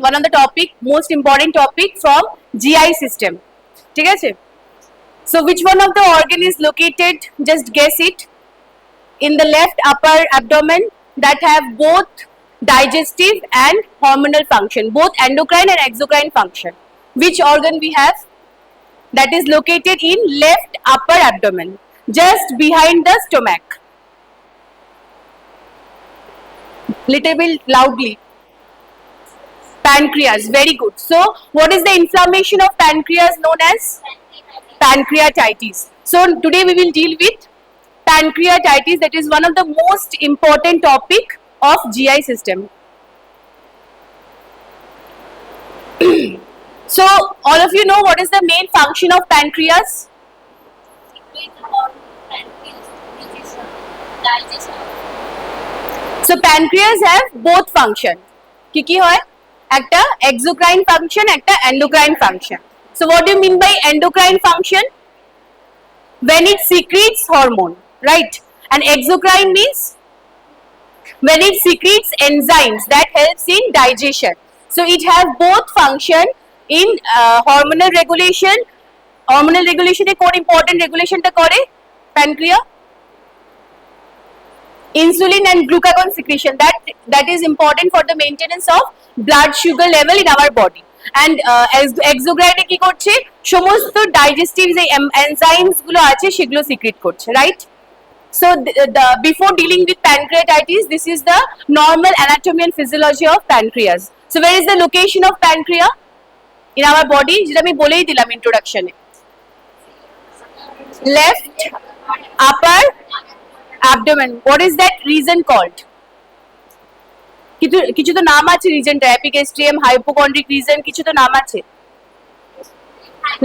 one of the topic, most important topic from GI system. ঠিক আছে? So which one of the organ is located? Just guess it. In the left upper abdomen that have both digestive and hormonal function, both endocrine and exocrine function. Which organ we have? That is located in left upper abdomen, just behind the stomach. Little bit loudly. Pancreas, very good. So what is the inflammation of pancreas known as? Pancreatitis. So today we will deal with pancreatitis, that is one of the most important topic of GI system. So all of you know what is the main function of pancreas? So pancreas have both function. কি কি হয়? একটা exocrine function, একটা endocrine function. So what do you mean by endocrine function? When it secretes hormone, right? And exocrine means when it secretes enzymes that helps in digestion. So it have both function in hormonal regulation. Hormonal regulation e কোন important regulation টা করে pancreas? Insulin and glucagon secretion, that is important for the maintenance of blood sugar level in our body. And exocrine কি করছে? সমস্ত digestive যে enzymes গুলো আছে সেগুলো secrete করছে, right? So before dealing with pancreatitis, this is the normal anatomy and physiology of pancreas. So where is the location of pancreas in our body? যেটা আমি বলেই দিলাম introduction A. Left upper abdomen. What is that region called? কিছু তো নাম আছে রিজনটা, epigastrium, হাইপোকন্ড্রিক reason, কিছু তো নাম আছে।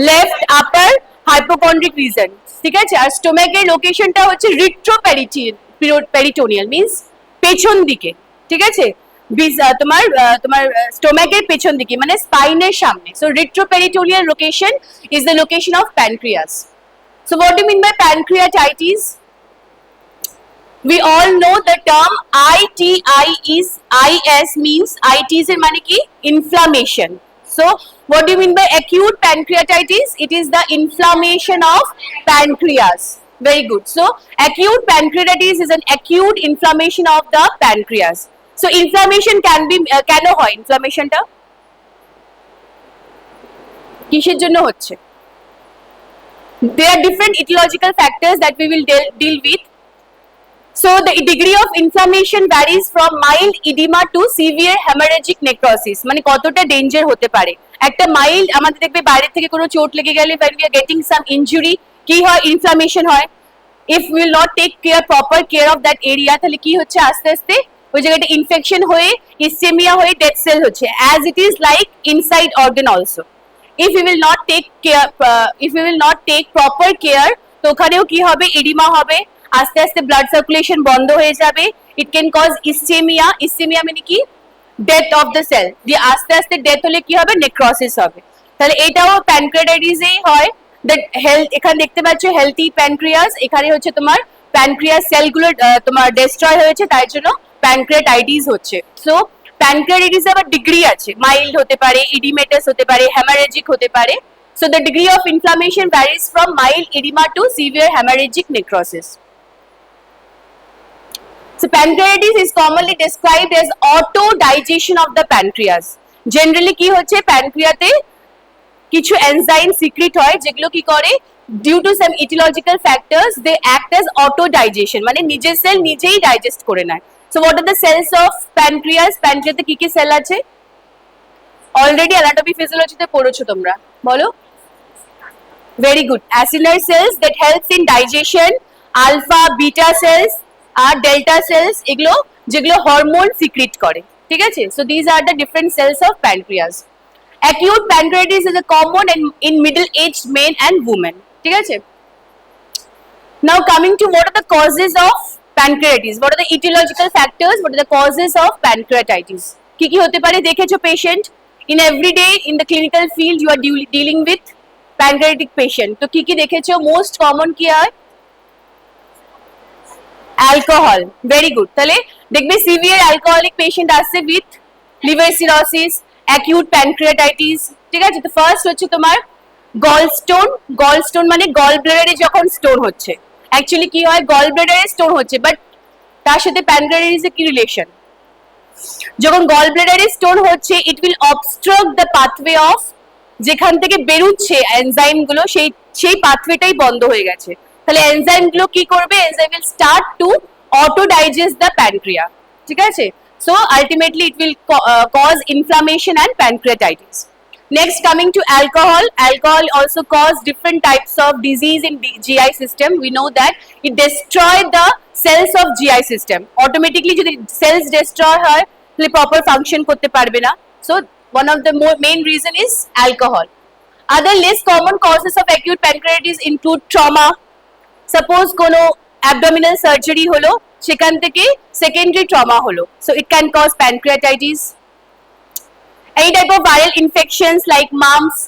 লেফট আপার হাইপোকন্ড্রিক রিজন, ঠিক আছে। আর স্টোমাকের লোকেশনটা হচ্ছে রিট্রোপেরিটোনিয়াল, মিন্স পেছন দিকে, ঠিক আছে। তোমার স্টোমাকের পেছন দিকে মানে স্পাইনের সামনে। So retroperitoneal location is the location of pancreas. So what do mean by pancreatitis? We all know the term ITIS means ITIS এর মানে কি? Inflammation. So what do you mean by acute pancreatitis? It is the inflammation of pancreas. Very good. So acute pancreatitis is an acute inflammation of the pancreas. So inflammation can be কেন হয় ইনফ্লামেশনটা? কিসের জন্য হচ্ছে? There are different etiological factors that we will deal with. So the degree of inflammation varies from mild edema to severe hemorrhagic necrosis. মানে কতটা danger হতে পারে? একটা মাইল্ড, আমাদের দেখবে বাইরে থেকে কোনো চোট লেগে গেলে when we are getting some injury কি হয়? ইনফ্লামেশন হয়। If we will not take proper care of that area, তাহলে কি হচ্ছে? আস্তে আস্তে ওই জায়গাটা ইনফেকশন হয়ে ইসচেমিয়া হয়ে ডেড সেল হচ্ছে, as it is like inside organ also. If we will not take proper care, তো ওখানেও কি হবে? এডিমা হবে, আস্তে আস্তে ব্লাড সার্কুলেশন বন্ধ হয়ে যাবে। It can cause ইসচেমিয়া। ইসচেমিয়া মানে কি? Death of the cell. দিয়ে আস্তে আস্তে ডেথ হলে কি হবে? নেক্রোসিস হবে। তাহলে এটাও প্যানক্রিয়াটাইটিসেই হয়। দ্যাট হেলথ, এখানে দেখতে পাচ্ছ হেলথি প্যানক্রিয়াস, এখানে হচ্ছে তোমার প্যানক্রিয়াস সেলগুলো তোমার ডিস্ট্রয় হয়েছে, তাই জন্য প্যানক্রিয়াটাইটিস হচ্ছে। সো প্যানক্রিয়াটাইটিস আবার ডিগ্রি আছে, মাইল্ড হতে পারে, ইডিমেটাস হতে পারে, হেমারেজিক হতে পারে। So the degree of inflammation varies from mild edema to severe hemorrhagic necrosis. So pancreatitis is commonly described as auto digestion of the pancreas. Generally কি হচ্ছে? প্যানক্রিয়াতে কিছু এনজাইম সিক্রিট হয় যেগুলো কি করে? Due to some etiological factors they act as auto digestion, মানে নিজের sell নিজেই ডাইজেস্ট করে নেয়। So what are the cells of pancreas? প্যানক্রিয়াতে কি কি সেল আছে? অলরেডি অ্যানাটমি ফিজিওলজিতে পড়েছো তোমরা, বলো। Very good. Acinar cells that helps in digestion, alpha, beta cells আর ডেল্টা সেলস, এগুলো যেগুলো হরমোন সিক্রিট করে, ঠিক আছে। So this are the different cells of pancreas. Acute pancreatitis is a common in middle aged men and women, ঠিক আছে। Now coming to what are the causes of pancreatitis, what are the etiological factors, what are the causes of pancreatitis. কি কি হতে পারে? দেখেছো patient in everyday in the clinical field you are dealing with pancreatic patient, তো কি কি দেখেছো? Most common কি হয়? অ্যালকোহল। Very good. তাহলে দেখবে সিভিয়ার অ্যালকোহলিক পেশেন্ট আসছে with liver cirrhosis, acute pancreatitis, ঠিক আছে? তো ফার্স্ট হচ্ছে তোমার গলস্টোন মানে গল ব্লাডারে যখন স্টোন হচ্ছে, অ্যাকচুয়ালি কি হয়, গল ব্লাডারে স্টোন হচ্ছে, বাট তার সাথে প্যানক্রিয়াটাইটিসের কি রিলেশন? যখন গল ব্লাডারে স্টোন হচ্ছে, it will abstract the pathway of, যেখান থেকে বেরুচ্ছে এনজাইম গুলো, সেই পাথওয়েটাই বন্ধ হয়ে গেছে। তাহলে এনজাইম গুলো কি করবে? Enzyme will start to auto digest the pancreas, ঠিক আছে? So ultimately it will cause inflammation and pancreatitis. Next, coming to alcohol. Alcohol also cause different types of disease in GI system. We know that it destroy the cells of GI system. Automatically, যদি cells destroy হয়, তাহলে proper function করতে পারবে না। So, one of the main reason is alcohol. Other less common causes of acute pancreatitis include trauma. Suppose কোনো abdominal surgery হলো, সেখান থেকে secondary trauma হলো, so it can cause pancreatitis. Any type of viral infections like mumps,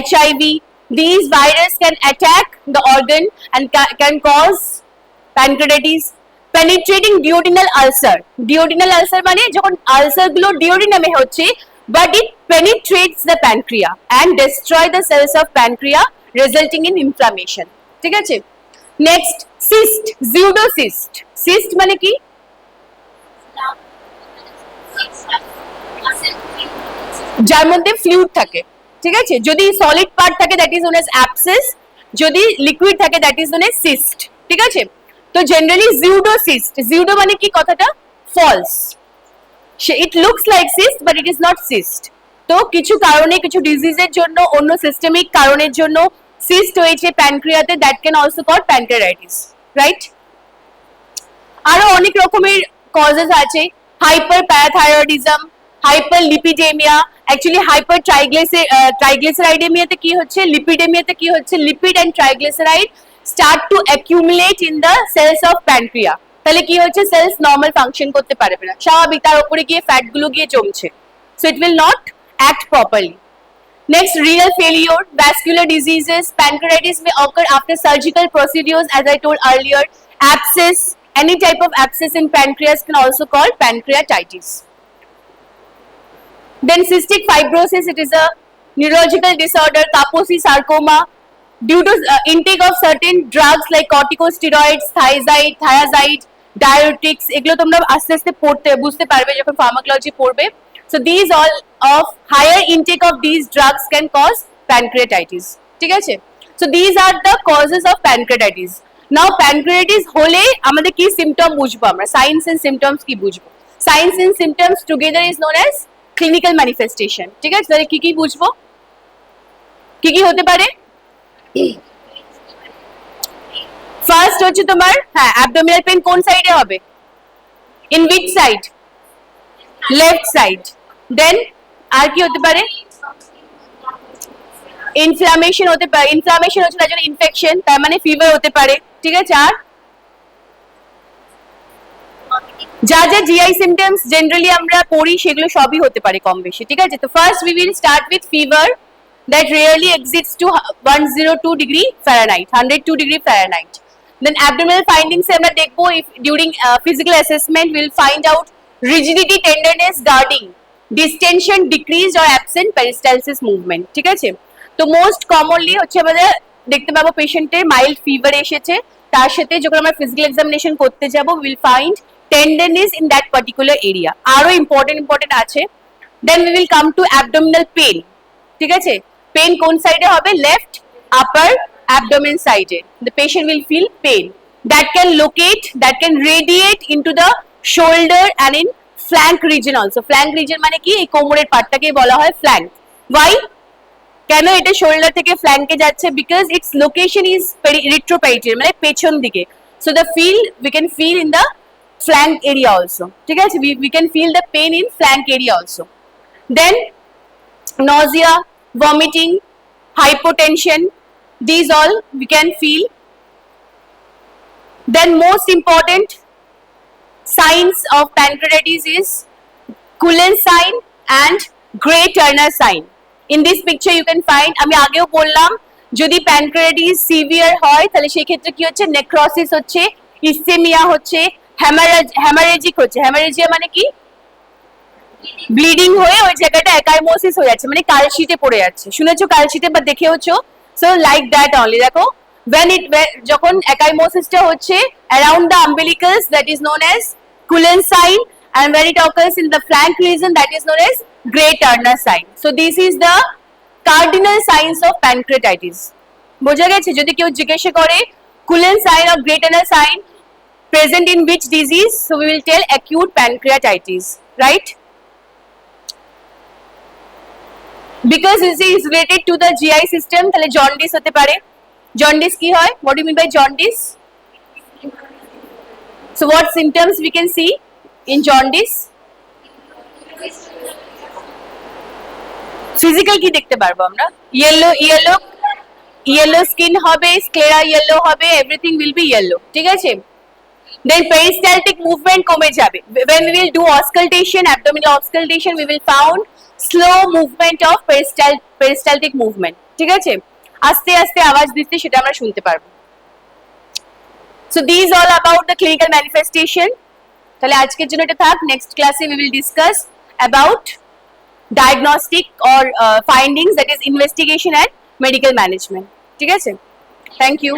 HIV, these virus can attack the organ and can cause pancreatitis. Penetrating duodenal ulcer. Duodenal ulcer মানে যখন ulcer গুলো duodenum-এ হচ্ছে, but it penetrates the pancreas and destroy the cells of pancreas, resulting in inflammation. ঠিক আছে? Next, cyst, pseudocyst. Cyst মানে কি? যার মধ্যে ফ্লুইড থাকে, ঠিক আছে? যদি সলিড পার্ট থাকে that is known as abscess, যদি লিকুইড থাকে that is known as cyst, ঠিক আছে? তো জেনারেলি জিউডোসিস্ট, জিউডো মানে কি কথাটা? False, it looks like cyst but it is not cyst. তো কিছু কারণে, কিছু ডিজিজের জন্য, অন্য সিস্টেমিক কারণের জন্য সিস্ট হয়েছে প্যানক্রিয়াতে, that can also cause pancreatitis, right? আরো অনেক রকমের কজেস আছে, hyper parathyroidism, hyperlipidemia. Actually hyper ট্রাইগ্লিসারাইডেমিয়াতে কি হচ্ছে, লিপিডেমিয়াতে কি হচ্ছে, lipid and triglyceride start to accumulate in the cells of pancreas. তাহলে কি হচ্ছে, সেলস নর্মাল ফাংশন করতে পারবে না, স্বাভাবিক, তার উপরে গিয়ে ফ্যাট গুলো গিয়ে জমছে, so it will not act properly. Next, renal failure, vascular diseases. Pancreatitis may occur after surgical procedures, as I told earlier. Abscess, any type of abscess in pancreas can also call pancreatitis. Then cystic fibrosis, it is a neurological disorder. Kaposi sarcoma, due to intake of certain drugs like corticosteroids, thiazide, diuretics, এগুলো তোমরা আস্তে আস্তে বুঝতে পারবে যখন pharmacology পড়বে। So these all of higher intake of these drugs can cause pancreatitis, ঠিক আছে? So these are the causes of pancreatitis. Now pancreatitis হলে আমাদের কি symptom বুঝবো আমরা? Signs and symptoms কি বুঝবো? Signs and symptoms together is known as clinical manifestation, ঠিক আছে? তাহলে কি কি বুঝবো, কি কি হতে পারে? ফার্স্ট হচ্ছে তোমার, হ্যাঁ, অ্যাবডোমিনাল পেন কোন সাইডে হবে? In which side? Left side. Then আর কি হতে পারে? ইনফ্লামেশন হতে পারে, ইনফ্লামেশন হচ্ছে তার জন্য ইনফেকশন, তার মানে ফিভার হতে পারে, ঠিক আছে? আর যা যা জিআই সিমটমস জেনারেলি আমরা পড়ি সেগুলো সবই হতে পারে কম বেশি, ঠিক আছে? তো first we will start with fever that rarely exceeds to 102 degree Fahrenheit, 102 degree Fahrenheit. Then abdominal findings se amra dekhbo, if during physical assessment we will find out rigidity, tenderness, guarding, distension, decreased or absent peristalsis movement, ঠিক আছে? তো most commonly হচ্ছে আমাদের দেখতে পাবো পেশেন্টের mild fever এসেছে, তার সাথে যখন আমরা ফিজিক্যাল এক্সামিনেশন করতে যাব will find tenderness in that particular area. আরো ইম্পর্টেন্ট আছে। Then we will come to abdominal pain, ঠিক আছে? পেন কোন সাইডে হবে? লেফট আপার অ্যাবডোমেন সাইডে। The patient will feel pain that can locate, that can radiate into the shoulder and in flank region also. Flank region মানে কি? এই কোমরের পার্টটাকে বলা হয় ফ্ল্যাঙ্ক। Why? কেন এটা শোল্ডার থেকে ফ্ল্যাঙ্কে যাচ্ছে? Because its location is retroperitoneal, মানে পেছন দিকে। So the feel we can feel in the flank area also, ঠিক আছে? We can feel the pain in flank area also. Then nausea, vomiting, hypotension, these all we can feel. Then most important signs of pancreatitis is Cullen sign and Gray Turner sign. In this picture you can find, আমি আগেও বললাম, যদি প্যানক্রিয়াটিস severe হয় তাহলে সেই ক্ষেত্রে কি হচ্ছে? নেক্রোসিস হচ্ছে, ইসচেমিয়া হচ্ছে, হ্যামারেজিক হচ্ছে। হ্যামারেজিয়া মানে কি? ব্লিডিং হয়ে ওই জায়গাটা একাইমোসিস হয়ে যাচ্ছে, মানে কালশিটে পড়ে যাচ্ছে। শুনেছো কালশিটে বা দেখেওছো? So like that only. দেখো যখন একাইমোসিসটা হচ্ছে around the umbilicus, that is known as Cullen sign, and when it occurs in the flank region, that is known as Gray Turner sign. So this is the cardinal signs of pancreatitis. বোঝা গেছে? যদি কেউ জিজ্ঞাসা করে Cullen sign or Gray Turner sign present in which disease, so we will tell acute pancreatitis, right? Because this is related to the GI system, তাহলে jaundice হতে পারে। Jaundice কি হয়? What do you mean by jaundice? So what symptoms we can see in jaundice? Physical কি দেখতে পারবো আমরা? yellow skin হবে, sclera yellow হবে, everything will be yellow, ঠিক আছে? Then peristaltic movement কমে যাবে। When we will do auscultation, abdominal auscultation, we will found slow movement of peristaltic movement, ঠিক আছে? আস্তে আস্তে আওয়াজ দিচ্ছে, সেটা আমরা শুনতে পারবো। So these all about the clinical manifestation. তাহলে আজকের জন্য এটা থাক। নেক্সট ক্লাসে we will discuss about diagnostic or findings, that is investigation and medical management, ঠিক আছে? Thank you.